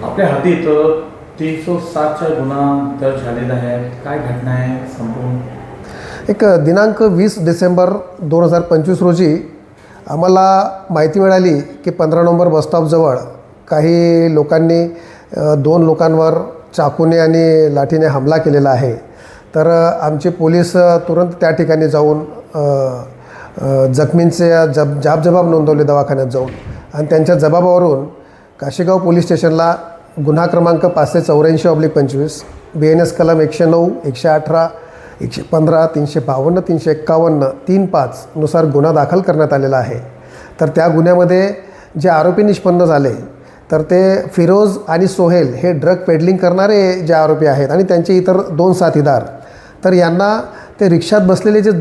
आपल्या हातीत 307चा गुन्हा दर्ज झालेला आहे. काय घटना आहे संपूर्ण? एक दिनांक 20 डिसेंबर 2025 रोजी आम्हाला माहिती मिळाली की 15 नंबर बसस्टॉपजवळ काही लोकांनी 2 लोकांवर चाकूने आणि लाठीने हमला केलेला आहे. तर आमचे पोलीस तुरंत त्या ठिकाणी जाऊन जखमींचे जाब नोंदवले दवाखान्यात जाऊन, आणि त्यांच्या जबाबावरून काशीगाव पोलीस स्टेशनला गुन्हा क्रमांक 584/25 BNS कलम 109, 118, 115, 352, 351, 35 नुसार गुन्हा दाखल करण्यात आलेला आहे. तर त्या गुन्ह्यामध्ये जे आरोपी निष्पन्न झाले तर ते फिरोज आणि सोहेल हे ड्रग पेडलिंग करणारे जे आरोपी आहेत आणि त्यांचे इतर 2 साथीदार. तर यांना ते रिक्षात बसलेले जे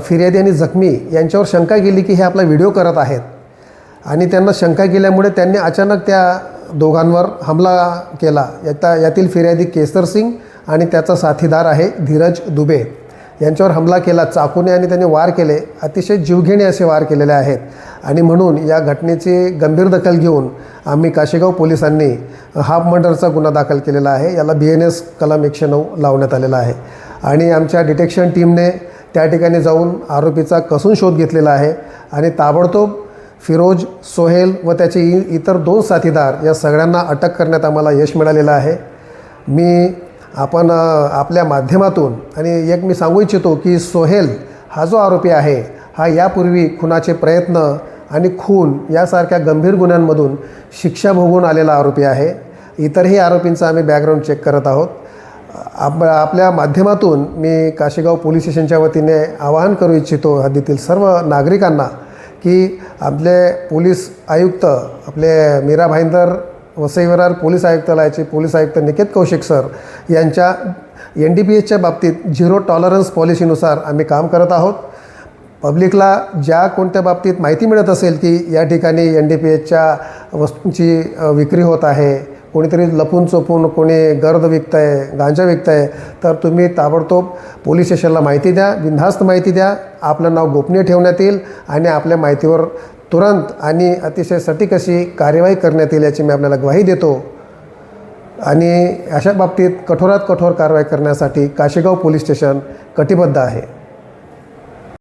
फिर्यादी आणि जखमी यांच्यावर शंका गेली की हे आपला व्हिडिओ करत आहेत, आणि त्यांना शंका गेल्यामुळे त्यांनी अचानक त्या दोघांवर हमला केला. यातील फिर्यादी केसर सिंग आणि त्याचा साथीदार आहे धीरज दुबे यांच्यावर हमला केला चाकूने, आणि त्यांनी वार केले. अतिशय जीवघेणे असे वार केलेले आहेत, आणि म्हणून या घटनेची गंभीर दखल घेऊन आम्ही काशीगाव पोलिसांनी हाफ मर्डरचा गुन्हा दाखल केलेला आहे. याला BNS कलम 109 लावण्यात आलेला आहे, आणि आमच्या डिटेक्शन टीमने त्या ठिकाणी जाऊन आरोपीचा कसून शोध घेतलेला आहे, आणि ताबडतोब फिरोज, सोहेल व त्याचे इतर 2 साथीदार या सगळ्यांना अटक करण्यात आम्हाला यश मिळालेलं आहे. आपण आपल्या माध्यमातून आणि एक मी सांगू इच्छितो की सोहेल हा जो आरोपी आहे हा यापूर्वी खुनाचे प्रयत्न आणि खून यासारख्या गंभीर गुन्ह्यांमधून शिक्षा भोगून आलेला आरोपी आहे. इतरही आरोपींचा आम्ही बॅकग्राऊंड चेक करत आहोत. आपल्या माध्यमातून मी काशीगाव पोलीस स्टेशनच्या वतीने आवाहन करू इच्छितो हद्दीतील सर्व नागरिकांना की आपले पोलीस आयुक्त, आपले मीरा भाईंदर वसई विरार पोलीस आयुक्तालयाचे पोलीस आयुक्त निकेत कौशिक सर यांच्या NDPSच्या बाबतीत 0 टॉलरन्स पॉलिसीनुसार आम्ही काम करत आहोत. पब्लिकला ज्या कोणत्या बाबतीत माहिती मिळत असेल की या ठिकाणी NDPSच्या वस्तूंची विक्री होत आहे, कोणीतरी लपून चोपून कोणी गर्द विकतं आहे, गांजा विकतं आहे, तर तुम्ही ताबडतोब पोलीस स्टेशनला माहिती द्या, बिनधास्त माहिती द्या. आपलं नाव गोपनीय ठेवण्यात येईल आणि आपल्या माहितीवर तुरंत आणि अतिशय सटीक अशी कार्यवाही करण्यात येईल याची मी आपल्याला ग्वाही देतो. आणि अशा बाबतीत कठोरात कठोर कारवाई करण्यासाठी काशीगाव पोलीस स्टेशन कटिबद्ध आहे.